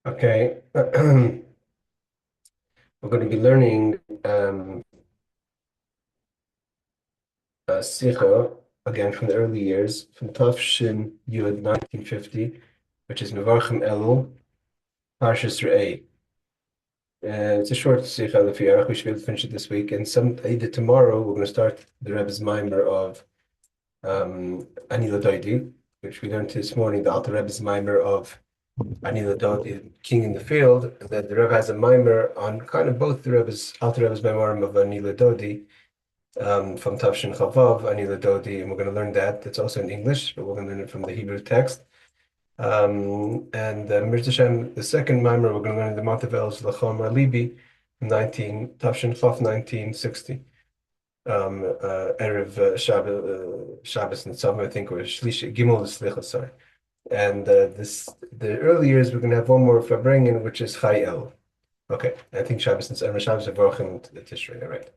Okay, we're going to be learning Sicha again from the early years, from Tafshin Yud 1950, which is Mevorchim Elul, Parshas Re'eh. It's a short Sicha Lefiyarach. We should be able to finish it this week. And either tomorrow we're going to start the Rebbe's Mimer of Ani L'Doidi, which we learned this morning, the Alter Rebbe's Mimer of Ani L'Doidi, King in the Field. That the Rebbe has a mimer on kind of both the Alter Rebbe's Memorim of Ani L'Doidi, from Tafshin Chavav, Ani L'Dodi, and we're going to learn that. It's also in English, but we're going to learn it from the Hebrew text. Mirz Hashem, the second mimer, we're going to learn in the month of El's Lachom Libi, Tafshin Chav 1960. Erev Shabbos and Tzavim, I think, or Shlish Gimel Slicha, sorry. And the early years, we're going to have one more Fabrengen, which is Chai El. Okay, I think Shabbos and Shabbos are Vorchen Tishrei, all right.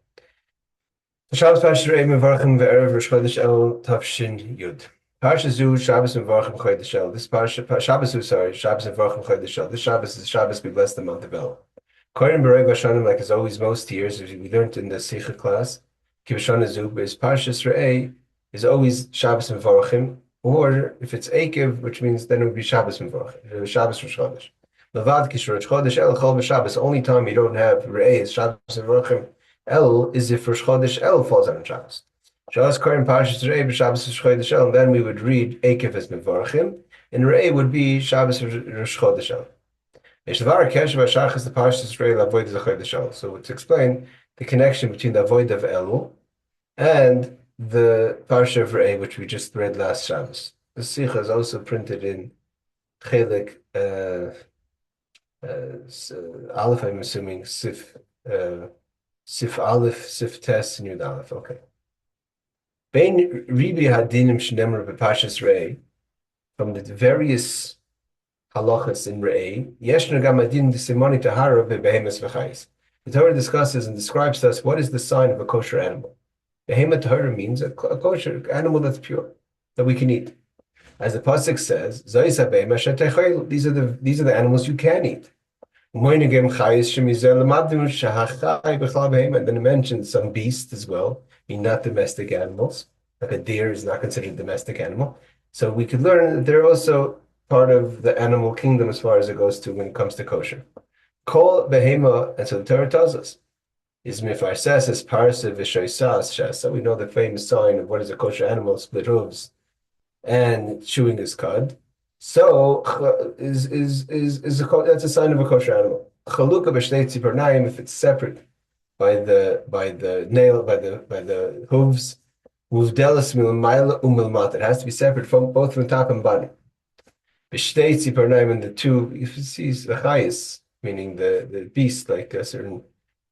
Shabbos Parshas Re'eh Mevorchim ve'erev Rosh Chodesh El Tafshin Yud. Parsha Zu Shabbos Mevorchim Chodesh El. This Parsha Shabbos Zu, sorry, Shabbos Mevorchim Chodesh El. This Shabbos is Shabbos we bless the month of El. Kohen Bereg Vashanim, like as always most years, as we learned in the Sicha class, Kivashana Zu is Parshas Re'eh is always Shabbos Mevorchim, or if it's Ekev, which means then it would be Shabbos Mevorchim, Shabbos Rosh Chodesh. Levad Kishur Rosh Chodesh El Chol B'Shabbos. Only time you don't have Re'eh is Shabbos Mevorchim El is if Rosh Chodesh El falls on Shabbos. Shabbos Kohen Parshas Re'eh b'Shabbos Rosh Chodesh El, and then we would read Ekev as Mevorchim, and Re'eh would be Shabbos Rosh Chodesh El. Yeshvar Keshev HaShachas the Parshas Re'eh L'Avoid Chodesh El. So to explain the connection between the Avoid of Elul and the Parsha of Re'eh, which we just read last Shabbos. The Sicha is also printed in Chelik Aleph, I'm assuming Sif. Sif Aleph, Sif Tes, and Yud Aleph. Okay. Bein Ribi Hadinim Shnemar B'Pashas Re'eh, from the various halachas in Re'eh, Yeshna Gam Adin D'Simoni Tahara B'Behemes V'Chayis. The Torah discusses and describes to us what is the sign of a kosher animal. Behema Tahara means a kosher animal that's pure, that we can eat. As the pasuk says, Zayis HaBehema Shetechayil. These are the animals you can eat. And then it mentions some beasts as well, mean not domestic animals. Like a deer is not considered a domestic animal. So we could learn that they're also part of the animal kingdom as far as it goes to when it comes to kosher. Kol behema, and so the Torah tells us, is mifarses as parsa v'shoisas shas. So we know the famous sign of what is a kosher animal: split hooves and chewing his cud. So that's a sign of a kosher animal. Chaluka b'shnei tzipernayim, if it's separate by the nail, by the hooves. Uvdelas milmayla umilmat, it has to be separate from both from top and bottom. B'shnei tzipernayim, and the two, if it sees the chayis, meaning the beast, like certain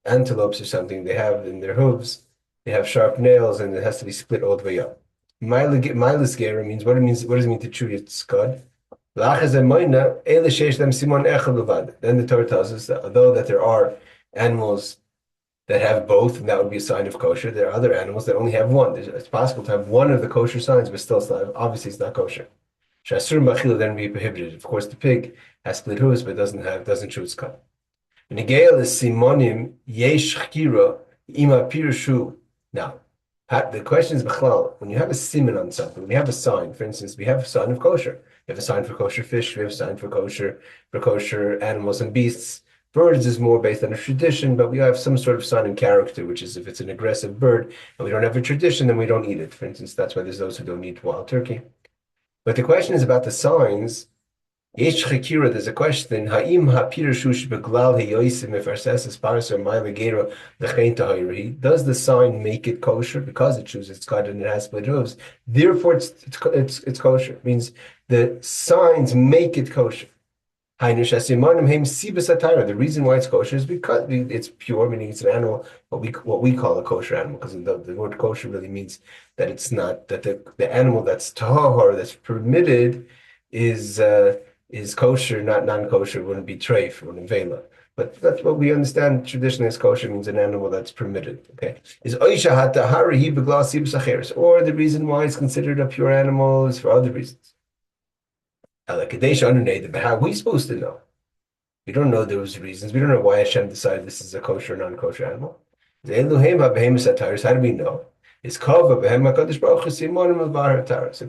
antelopes or something, they have in their hooves, they have sharp nails, and it has to be split all the way up. Milas gera means what does it mean to chew its cud? Then the Torah tells us that although that there are animals that have both, and that would be a sign of kosher, there are other animals that only have one. It's possible to have one of the kosher signs, but still obviously it's not kosher. Shasur machila then be prohibited. Of course, the pig has split hooves, but doesn't chew its cud. Negel is simonim yesh chkira ima pirushu. Now, the question is, when you have a simon on something, when you have a sign, for instance, we have a sign of kosher. We have a sign for kosher fish, we have a sign for kosher animals and beasts. Birds is more based on a tradition, but we have some sort of sign and character, which is if it's an aggressive bird and we don't have a tradition, then we don't eat it. For instance, that's why there's those who don't eat wild turkey. But the question is about the signs. Yesh chakira, there's a question. Ha'im ha'pirushush beglal heyoisim ifarses paras or ma'legera lechein tahiri. Does the sign make it kosher because it chews its cud and it has split hooves? Therefore, it's kosher. It means the signs make it kosher. The reason why it's kosher is because it's pure, meaning it's an animal, what we call a kosher animal, because the word kosher really means that it's not that the animal that's tahor, that's permitted, is kosher, not non-kosher, wouldn't be treif, wouldn't vela. But that's what we understand traditionally as kosher means an animal that's permitted. Okay, is oisha hatahari beglas ibsacheres, or the reason why it's considered a pure animal is for other reasons. But how are we supposed to know? We don't know those reasons. We don't know why Hashem decided this is a kosher or non-kosher animal. How do we know? It's so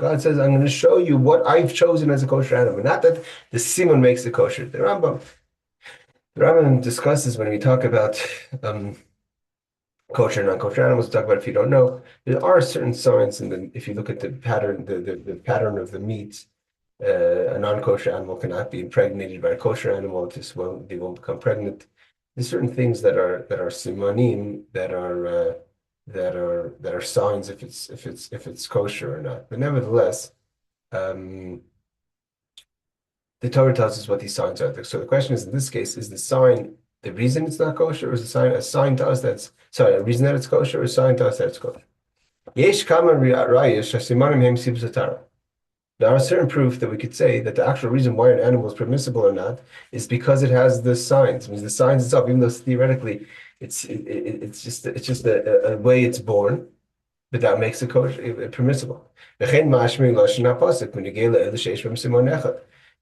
God says, I'm going to show you what I've chosen as a kosher animal. Not that the simon makes the kosher. The Rambam discusses when we talk about kosher and non-kosher animals. We talk about if you don't know, there are certain signs, and if you look at the pattern, the pattern of the meat, a non-kosher animal cannot be impregnated by a kosher animal. They won't become pregnant. There's certain things that are simanim that are signs if it's kosher or not. But nevertheless, the Torah tells us what these signs are. So the question is, in this case, is the sign the reason it's not kosher, or is the sign a sign to us that's a reason that it's kosher, or a sign to us that it's kosher? Yesh kama rayesh hasimanim hem sibzatara. There are certain proof that we could say that the actual reason why an animal is permissible or not is because it has the signs. It means the signs itself, even though theoretically it's just a way it's born, but that makes it kosher, permissible.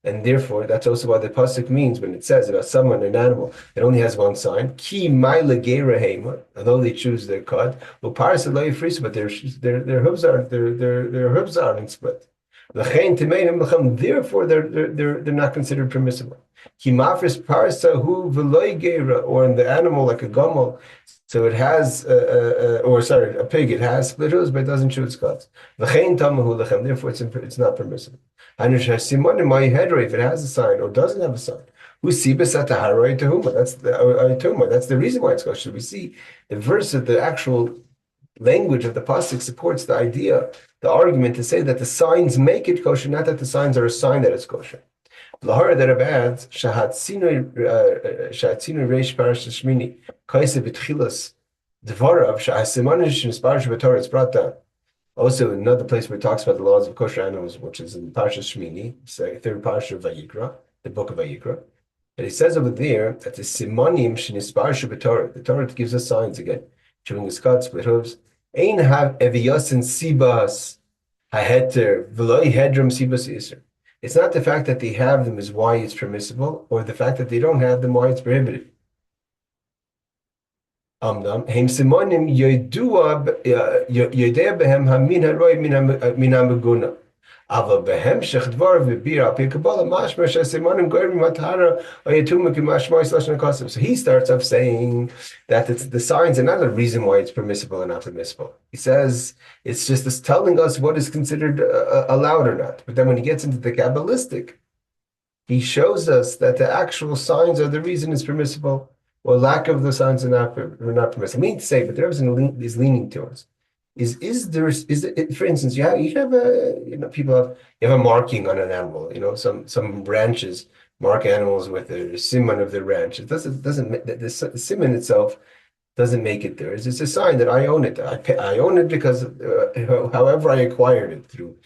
And therefore, that's also what the pasuk means when it says about someone, an animal, that only has one sign. Ki maila geira, although they choose their cod, but their hooves aren't split. Therefore, they're not considered permissible. Or in the animal like a gomel, so it has a pig, it has split hooves, but it doesn't chew its cuts. Therefore, it's not permissible. If it has a sign or doesn't have a sign, that's the reason why it's kosher. We see the verse of the actual language of the pasuk supports the idea, the argument to say that the signs make it kosher, not that the signs are a sign that it's kosher. Lahara that Rebbe adds, shahatzinu reish parashat shmini kaisa b'tchilas dvarav shahasimanim shenisparish b'torah. It's brought down. Also, another place where it talks about the laws of kosher animals, which is in Parashat Shmini, third Parashat of Vayikra, the book of Vayikra. And he says over there that the simanim shenisparish b'torah, the Torah gives us signs again, chewing his cuts, split hooves. Ein have eviyasin sibas haheter v'loi hedram sibas iser. It's not the fact that they have them is why it's permissible, or the fact that they don't have them why it's prohibited. Heim simonim yodea behem hamin haroi min hameguna. Ava behem shechdvar v'bir al pi kabbalah mashma shesimonim goyrim matara oyetuma k'mashma yislashon akasim. So he starts off saying that the signs are not a reason why it's permissible or not permissible. He says it's just this telling us what is considered allowed or not. But then when he gets into the Kabbalistic, he shows us that the actual signs are the reason it's permissible, or lack of the signs are not permissible. I mean to say, but the Rebbe is leaning towards. For instance, you have a marking on an animal. Some ranches mark animals with the siman of the ranch. The siman itself doesn't make it there. It's just a sign that I own it. I own it because however I acquired it through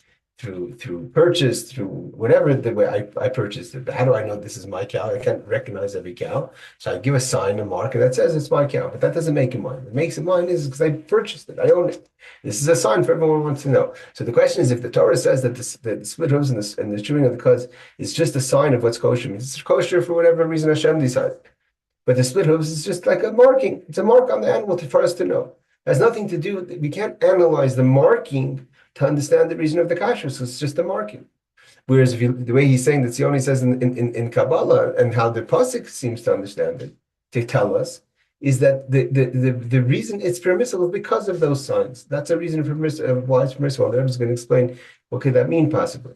purchase, through whatever the way I purchased it. But how do I know this is my cow? I can't recognize every cow. So I give a sign, a mark, and that says it's my cow. But that doesn't make it mine. What makes it mine is because I purchased it. I own it. This is a sign for everyone who wants to know. So the question is, if the Torah says that the split hooves and the chewing of the cuds is just a sign of what's kosher, it's kosher for whatever reason Hashem decided. But the split hooves is just like a marking. It's a mark on the animal for us to know. It has nothing to do with, we can't analyze the marking to understand the reason of the kashrus, so it's just a marking. Whereas the way he's saying that Zioni says in Kabbalah, and how the pasuk seems to understand it, to tell us, is that the reason it's permissible is because of those signs. That's a reason for why it's permissible. The Rebbe is going to explain what could that mean possibly.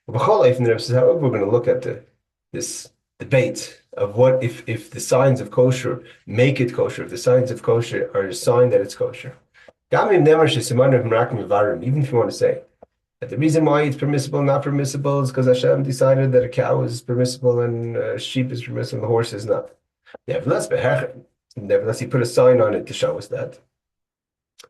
However, we're going to look at this debate of what if the signs of kosher make it kosher, if the signs of kosher are a sign that it's kosher. Even if you want to say that the reason why it's permissible and not permissible is because Hashem decided that a cow is permissible and a sheep is permissible and a horse is not. Nevertheless, he put a sign on it to show us that.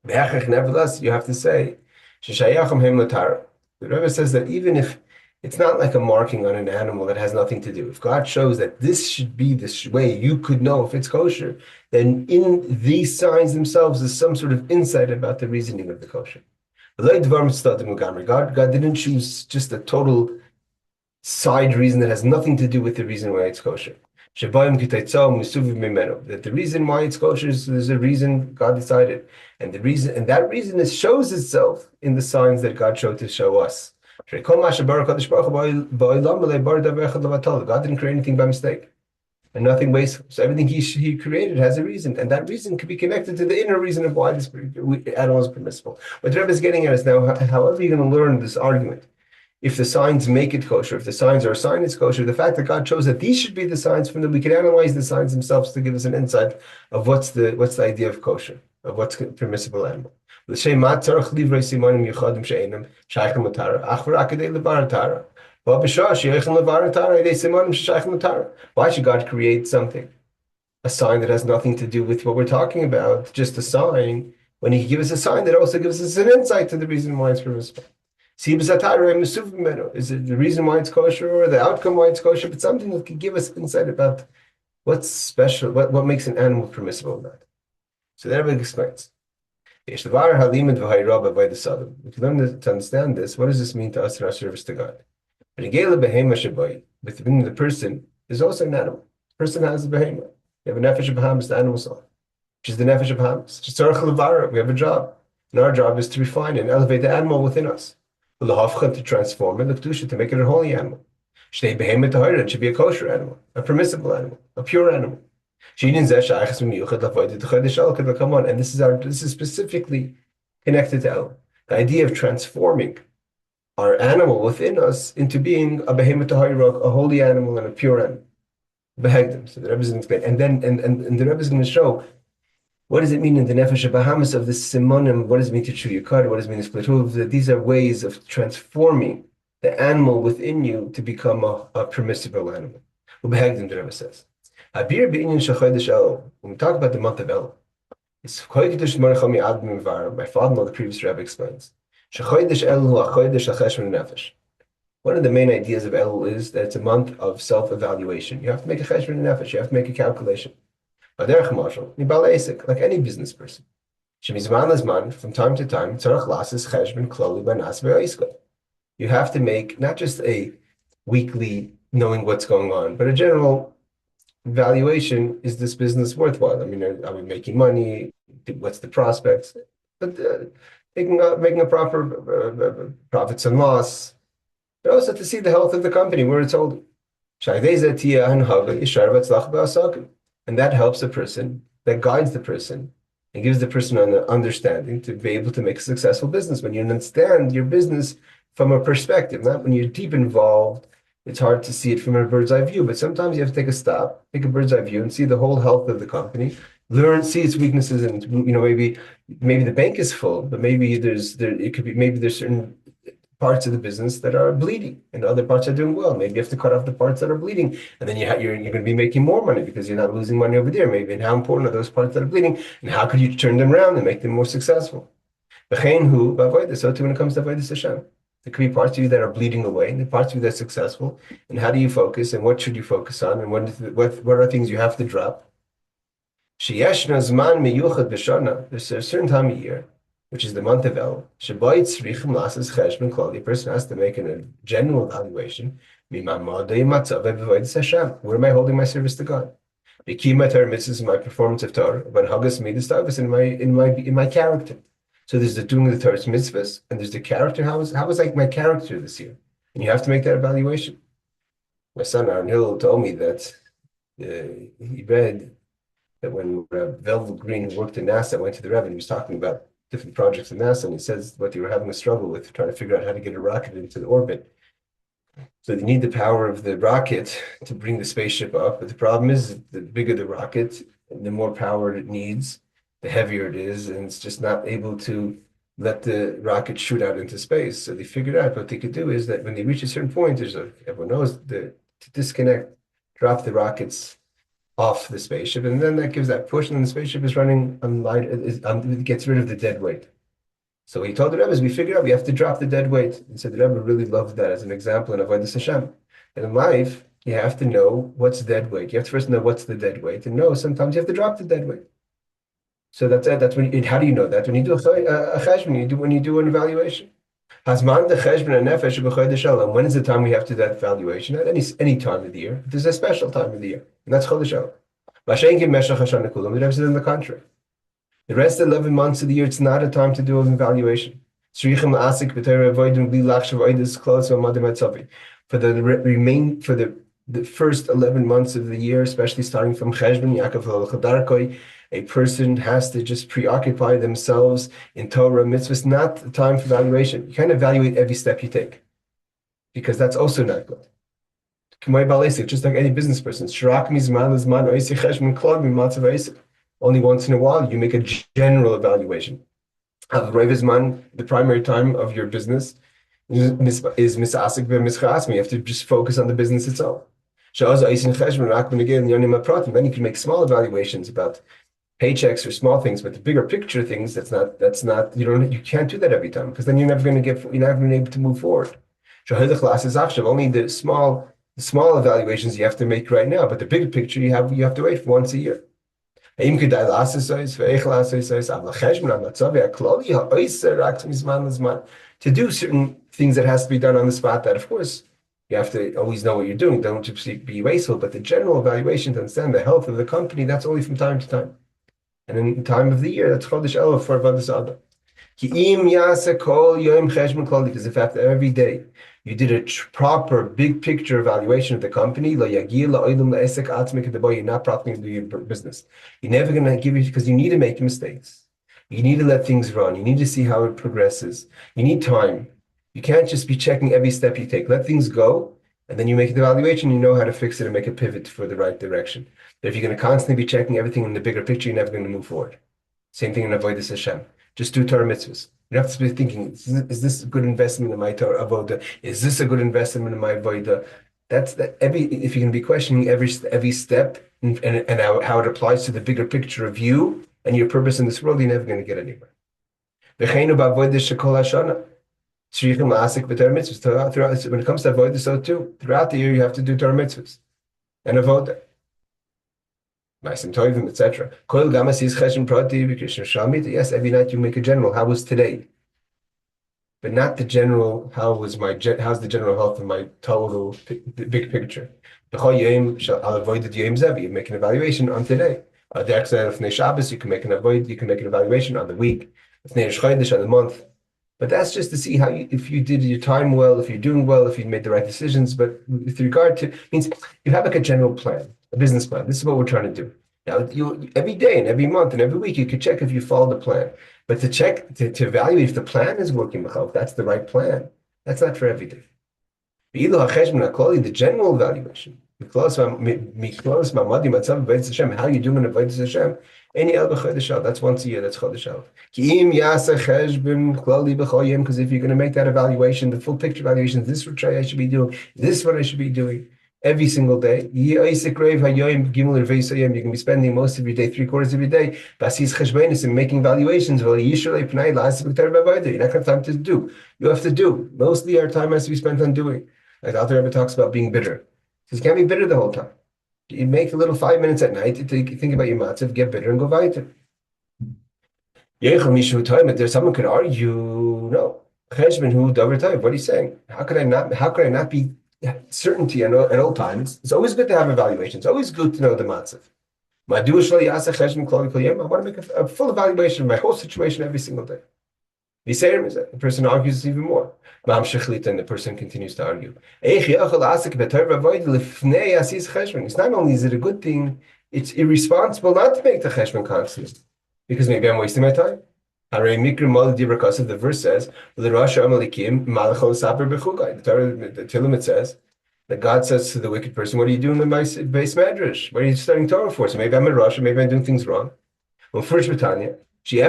Nevertheless, you have to say, the Rebbe says that even if it's not like a marking on an animal that has nothing to do. If God shows that this should be this way, you could know if it's kosher, then in these signs themselves is some sort of insight about the reasoning of the kosher. God didn't choose just a total side reason that has nothing to do with the reason why it's kosher. That the reason why it's kosher is there's a reason God decided, and that reason shows itself in the signs that God showed to show us. God didn't create anything by mistake, and nothing wasteful. So everything he created has a reason, and that reason could be connected to the inner reason of why this animal is permissible. What the Rebbe is getting at is now, however you're going to learn this argument. If the signs make it kosher, if the signs are a sign it's kosher, the fact that God chose that these should be the signs from them, we can analyze the signs themselves to give us an insight of what's the idea of kosher, of what's permissible animal. Why should God create something? A sign that has nothing to do with what we're talking about, just a sign, when he gives us a sign that also gives us an insight to the reason why it's permissible. Is it the reason why it's kosher or the outcome why it's kosher? But something that can give us insight about what's special, what makes an animal permissible or not. So the Rebbe explains. If you learn to understand this, what does this mean to us in our service to God? Within the person is also an animal. The person has a behemoth. You have a nefesh of Bahamas, the animal soul, which is the nefesh of Bahamas. We have a job. And our job is to refine and elevate the animal within us. To transform it, to make it a holy animal. It should be a kosher animal, a permissible animal, a pure animal. Come on, and this is specifically connected to El. The idea of transforming our animal within us into being a behemoth tahira, a holy animal and a pure animal. Behegdim. So the Rebbe is going to explain, and then the Rebbe is going to show what does it mean in the nefesh Bahamas of the simonim. What does it mean to chew your cud? What does it mean to split hooves? These are ways of transforming the animal within you to become a permissible animal. Behegdim, the Rebbe says. When we talk about the month of El, it's my father-in-law, the previous Rebbe, explains. One of the main ideas of Elul is that it's a month of self-evaluation. You have to make a cheshbon nefesh. You have to make a calculation. Like any business person. From time to time, you have to make not just a weekly knowing what's going on, but a general valuation. Is this business worthwhile? I mean, are we making money? What's the prospects? But making a proper profits and loss, but also to see the health of the company, where it's holding. And that helps the person, that guides the person, and gives the person an understanding to be able to make a successful business. When you understand your business from a perspective, not when you're deep involved, it's hard to see it from a bird's eye view. But sometimes you have to take a stop, take a bird's eye view, and see the whole health of the company. See its weaknesses, and maybe the bank is full, but maybe there's certain parts of the business that are bleeding, and other parts are doing well. Maybe you have to cut off the parts that are bleeding, and then you're going to be making more money because you're not losing money over there. Maybe, and how important are those parts that are bleeding, and how could you turn them around and make them more successful? So too, when it comes to avodas Hashem, there could be parts of you that are bleeding away, and the parts of you that are successful. And how do you focus, and what should you focus on, and what are things you have to drop? There's a certain time of year, which is the month of El, the person has to make a general evaluation. Where am I holding my service to God? My performance of Torah, in my character. So there's the doing of the Torah's mitzvahs, and there's the character. How was like my character this year? And you have to make that evaluation. My son Aaron Hill told me that he read that when Velvet Green, who worked at NASA, went to the Rebbe, and he was talking about different projects in NASA, and he says what they were having a struggle with, trying to figure out how to get a rocket into the orbit. So they need the power of the rocket to bring the spaceship up, but the problem is the bigger the rocket, the more power it needs, the heavier it is, and it's just not able to let the rocket shoot out into space. So they figured out what they could do is that when they reach a certain point, everyone knows to disconnect, drop the rockets off the spaceship, and then that gives that push, and then the spaceship is running it gets rid of the dead weight. So he told the Rebbe, we figured out we have to drop the dead weight. And so the Rebbe really loved that as an example in avodas Hashem. And in life, you have to know what's dead weight. You have to first know what's the dead weight, and know sometimes you have to drop the dead weight. So that's when. How do you know that? When you do a cheshbon, when you do an evaluation. Hazman de cheshbon nefesh b'chodesh Elul. And when is the time we have to do that evaluation? At any time of the year. There's a special time of the year, and that's chodesh Elul. Mashenki meshach hashana kulam. The Rebbe said on the contrary. The rest of the 11 months of the year, it's not a time to do an evaluation. For the first 11 months of the year, especially starting from Cheshbon, Yaakov Chadarkoi, a person has to just preoccupy themselves in Torah mitzvahs, not the time for evaluation. You can't evaluate every step you take, because that's also not good. Just like any business person. Only once in a while, you make a general evaluation. The primary time of your business is misasik v'mischasmi. You have to just focus on the business itself. Then you can make small evaluations about paychecks or small things, but the bigger picture things, you can't do that every time, because then you're never going to able to move forward. Only the small evaluations you have to make right now, but the bigger picture you have to wait for once a year. To do certain things that has to be done on the spot, that of course you have to always know what you're doing. Don't just be wasteful, but the general evaluation to understand the health of the company, that's only from time to time. And in the time of the year, that's chodesh Elul for Avodas Adam. Because the fact that every day you did a proper big picture evaluation of the company, you're not properly do your business. You're never going to give it, because you need to make mistakes. You need to let things run. You need to see how it progresses. You need time. You can't just be checking every step you take. Let things go, and then you make an evaluation. You know how to fix it and make a pivot for the right direction. But if you're going to constantly be checking everything in the bigger picture, you're never going to move forward. Same thing in Avodas Hashem. Just do Torah mitzvahs. You have to be thinking, is this a good investment in my Torah avoda? Is this a good investment in my avoda? If you're going to be questioning every step and how it applies to the bigger picture of you and your purpose in this world, you're never going to get anywhere. When it comes to avoda, so too. Throughout the year, you have to do Torah mitzvahs and avoda. Etc. Yes, every night you make a general. How was today? But not the general. How's the general health of my total big picture? You make an evaluation on today. You can make an evaluation on the week, on the month. But that's just to see if you did your time well, if you're doing well, if you made the right decisions. But with regard to, means you have like a general plan, a business plan. This is what we're trying to do. Now, every day and every month and every week, you could check if you follow the plan. But to evaluate if the plan is working, if that's the right plan, that's not for every day. The general evaluation, how you doing in Avodas Hashem, that's once a year, that's chodesh Elul. Because if you're going to make that evaluation, the full picture evaluation, this is what I should be doing, this is what I should be doing every single day. You can be spending most of your day, 3/4 of your day, and making evaluations. You're not going to have time to do. You have to do. Mostly our time has to be spent on doing. Like the Rebbe talks about being bitter. Because you can't be bitter the whole time. You make a little 5 minutes at night to think about your matzah, get bitter, and go weiter. Someone could argue, no. What are you saying? How could I not be certainty at all times? It's always good to have evaluations. It's always good to know the matzah. I want to make a full evaluation of my whole situation every single day. The person argues even more. And the person continues to argue. It's not only is it a good thing, it's irresponsible not to make the cheshbon constantly, because maybe I'm wasting my time. The verse says, the Tehillim, it says that God says to the wicked person, what are you doing in my base medrash? What are you studying Torah for? So maybe I'm a Russia, maybe I'm doing things wrong. Well, first, Britannia, the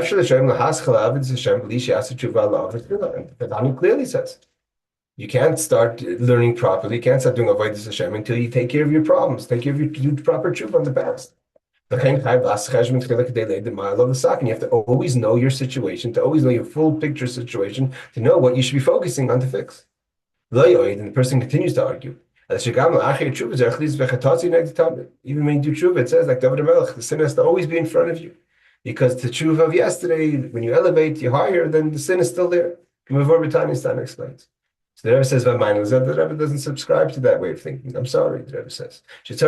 Tanya clearly says you can't start learning properly, you can't start doing Avodas Hashem until you take care of your problems, take care of your proper tshuva on the past. You have to always know your situation, to always know your full picture situation, to know what you should be focusing on to fix. And the person continues to argue. Even when you do tshuva, it says, like David HaMelech, the sin has to always be in front of you. Because the tshuva of yesterday, when you elevate, you're higher, then the sin is still there. Mevorchim explains. So the Rebbe says, the Rebbe doesn't subscribe to that way of thinking. I'm sorry, the Rebbe says. Not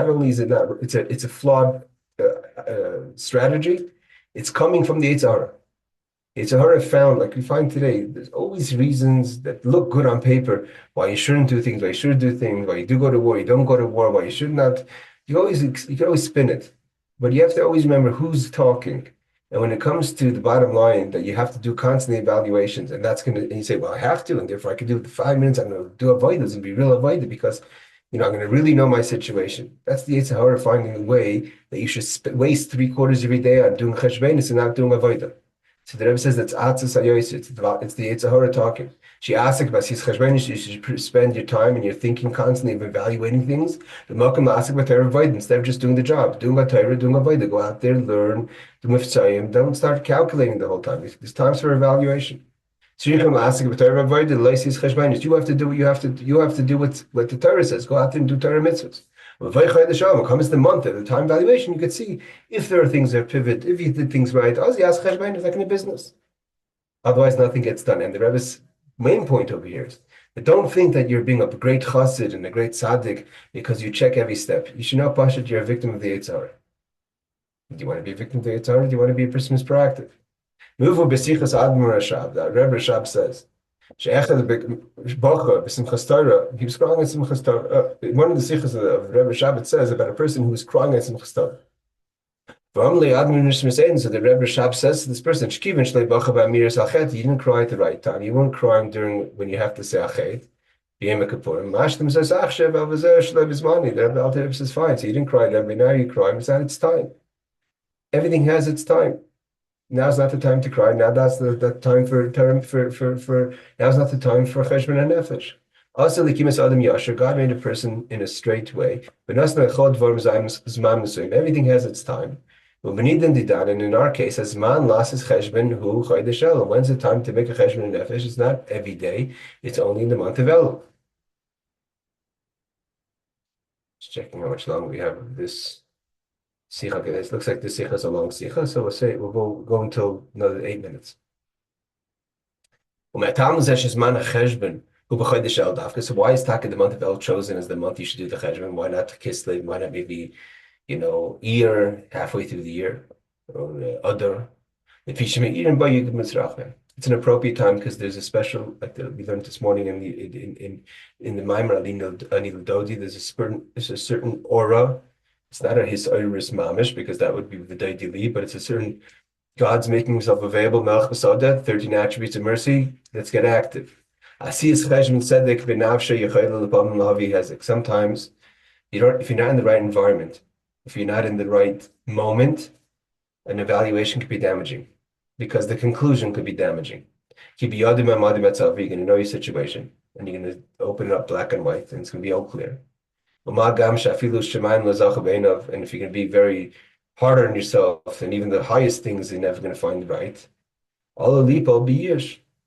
only is it not, it's a flawed strategy, it's coming from the Yetzer Hara. Yetzer Hara found, like we find today, there's always reasons that look good on paper why you shouldn't do things, why you should do things, why you do go to war, you don't go to war, why you should not. You can always spin it. But you have to always remember who's talking. And when it comes to the bottom line, that you have to do constantly evaluations, and that's going to, and you say, well, I have to, and therefore I can do it in 5 minutes, I'm going to do avoidance and be real avoided because, I'm going to really know my situation. That's the Yetzer Hara finding a way that you should waste 3/4 of your day on doing cheshbenis and not doing avodah. So the Rebbe says that's atzas hayoyis. It's the Yetzer Hara talking. She asks about his cheshbenis. You should spend your time and your thinking constantly of evaluating things. The malkum ask about Torah avodah instead of just doing the job, doing a Torah, doing avodah. Go out there, learn, do mitzvahim. Don't start calculating the whole time. There's times for evaluation. So you come asking about Torah avodah, leisis cheshbenis. You have to do what you have to. You have to do what the Torah says. Go out there and do Torah mitzvahs. When it comes to the month at the time valuation, you could see if there are things that pivot, if you did things right. Is like in a business. Otherwise, nothing gets done. And the Rebbe's main point over here is that don't think that you're being a great chassid and a great tzaddik because you check every step. You should not push it. You're a victim of the Yetzer Hara. Do you want to be a victim of the Yetzer Hara? Do you want to be a person who's proactive? Muvu b'sichas admor Rashab. The Rebbe Rashab says. He was crying at Simchas Torah. One of the Sichas of Rebbe Shabbat says about a person who was crying at Simchas Torah. So the Rebbe Rashab says to this person, you didn't cry at the right time. You weren't crying when you have to say achet. The Rebbe says, fine. So you didn't cry then, but now you cry. It's time. Everything has its time. Now's not the time to cry. Now that's the time for now's not the time for cheshbon and nefesh. Also, God made a person in a straight way. But everything has its time. And in our case, as man losses cheshbon hu chodesh. When's the time to make a cheshbon and nefesh? It's not every day. It's only in the month of Elul. Just checking how much longer we have of this. Sicha, it looks like the Sicha is a long Sicha, so we'll go until another 8 minutes. So why is Taka the month of El chosen as the month you should do the Cheshbon? Why not Kislev? Why not maybe, year, halfway through the year, or Adar? It's an appropriate time because there's a special, like we learned this morning in the Maimer Anil Dodi, there's a certain aura. It's not a his iris mamish because that would be the daily, but it's a certain God's making himself available. Melch B'Soda, 13 attributes of mercy. Let's get active. Asiyas Cheshbon Tzedek V'Nafshe Yechayel L'Bam L'Havi Hezek. Sometimes if you're not in the right environment, if you're not in the right moment, an evaluation could be damaging because the conclusion could be damaging. You're going to know your situation and you're going to open it up black and white and it's going to be all clear. And if you're going to be very hard on yourself, and even the highest things you're never going to find right, you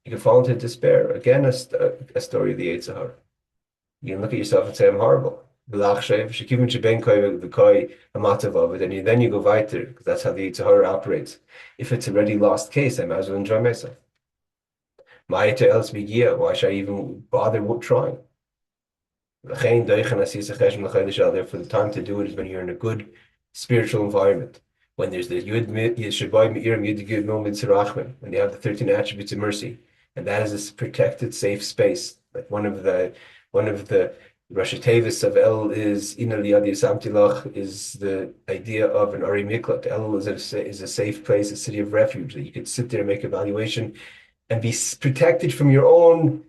can fall into despair. Again, a story of the Yetzer Hara. You can look at yourself and say, I'm horrible. And then you go weiter, because that's how the Yetzer Hara operates. If it's already lost case, I might as well enjoy myself. Why should I even bother trying? Therefore, the time to do it is when you're in a good spiritual environment. When there's the when you have the 13 attributes of mercy, and that is a protected, safe space. Like one of the Rosh Tevis of El is is the idea of an Ari Miklat. El is a safe place, a city of refuge that you could sit there and make evaluation and be protected from your own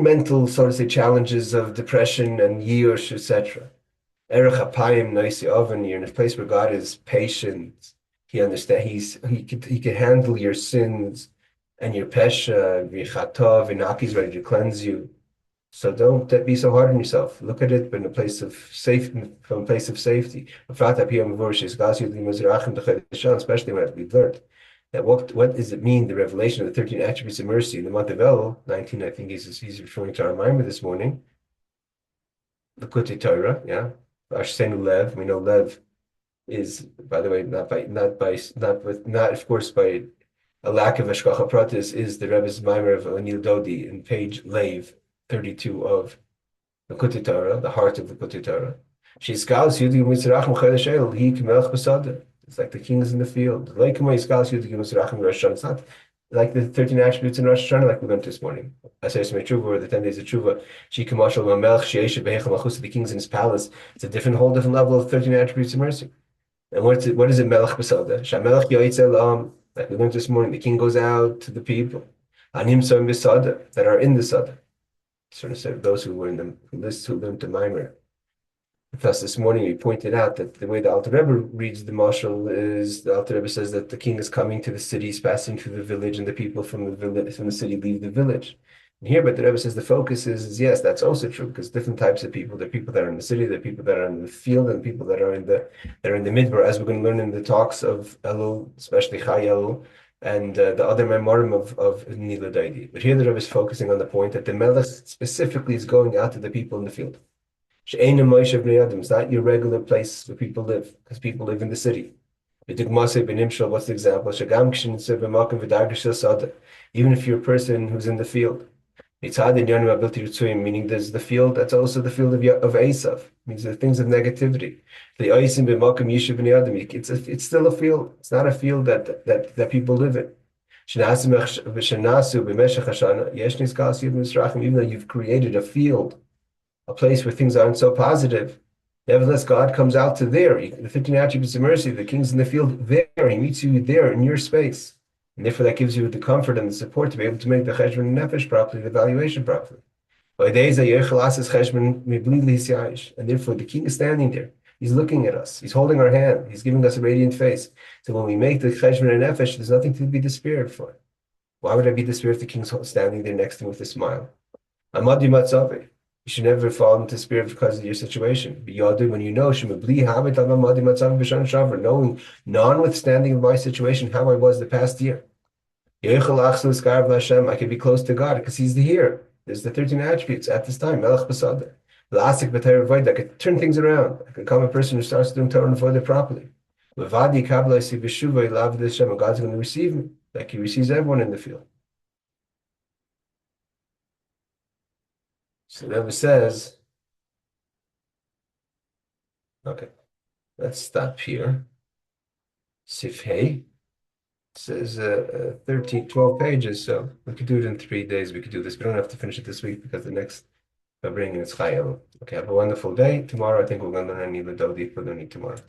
mental, so to say, challenges of depression and yish, etc. Erech Hapayim Noisi Oven, you're in a place where God is patient. He understands. He can handle your sins and your pesha, v'chatov, and He's ready to cleanse you. So don't be so hard on yourself. Look at it from a place of safety. Especially when we've learned that what does it mean, the revelation of the 13 attributes of mercy in the month of El, 19, I think he's referring to our mind this morning. L'Kutei Torah, yeah. Ashsenu Lev, we know Lev is, by the way, not of course by a lack of Hashgacha Pratis is the Rebbe's Maimer of Anil Dodi in page Lev 32 of the Kutei Torah, the heart of the Kutei Torah. It's like the king is in the field. It's not like the 13 attributes in Rosh Hashanah, like we learned this morning. Aseret Tshuva, or the 10 days of Tshuva. The king's in his palace. It's a whole different level of 13 attributes of mercy. And what is it? Melech B'Sada. Shamelech Yoytze L'am. Like we learned this morning, the king goes out to the people. Anim Soim B'Sada, that are in the Sada. Sort of said those who were in the list who learned the Maimer. Thus, this morning we pointed out that the way the Alter Rebbe reads the mashal is the Alter Rebbe says that the king is coming to the city, he's passing through the village, and the people from the city leave the village. And here, but the Rebbe says the focus is yes, that's also true because different types of people. There are people that are in the city, there are people that are in the field, and people that are in the midbar, as we're going to learn in the talks of Elul, especially Chai Elul, and the other memorim of Nila Daidi. But here the Rebbe is focusing on the point that the Melech specifically is going out to the people in the field. It's not your regular place where people live, because people live in the city. What's the example? Even if you're a person who's in the field, meaning there's the field, that's also the field of Esav, means the things of negativity. It's still a field. It's not a field that people live in. Even though you've created a field, a place where things aren't so positive, nevertheless, God comes out to there. The 15 attributes of mercy, the king's in the field there. He meets you there in your space. And therefore, that gives you the comfort and the support to be able to make the cheshbon nefesh properly, the evaluation properly. And therefore, the king is standing there. He's looking at us. He's holding our hand. He's giving us a radiant face. So when we make the cheshbon and nefesh, there's nothing to be despaired for. Why would I be despaired if the king's standing there next to me with a smile? You should never fall into despair because of your situation. When you know, knowing, notwithstanding my situation, how I was the past year. I can be close to God because He's here. There's the 13 attributes at this time. I could turn things around. I could become a person who starts doing Torah and Avodah properly. And God's going to receive me like He receives everyone in the field. So the Rebbe says, okay, let's stop here. Sifhei says 12 pages, so we could do it in 3 days. We could do this. We don't have to finish it this week because the next Fabring is Chayel. Okay, have a wonderful day. Tomorrow, I think we're going to learn Nila Dodi. We're going to need tomorrow.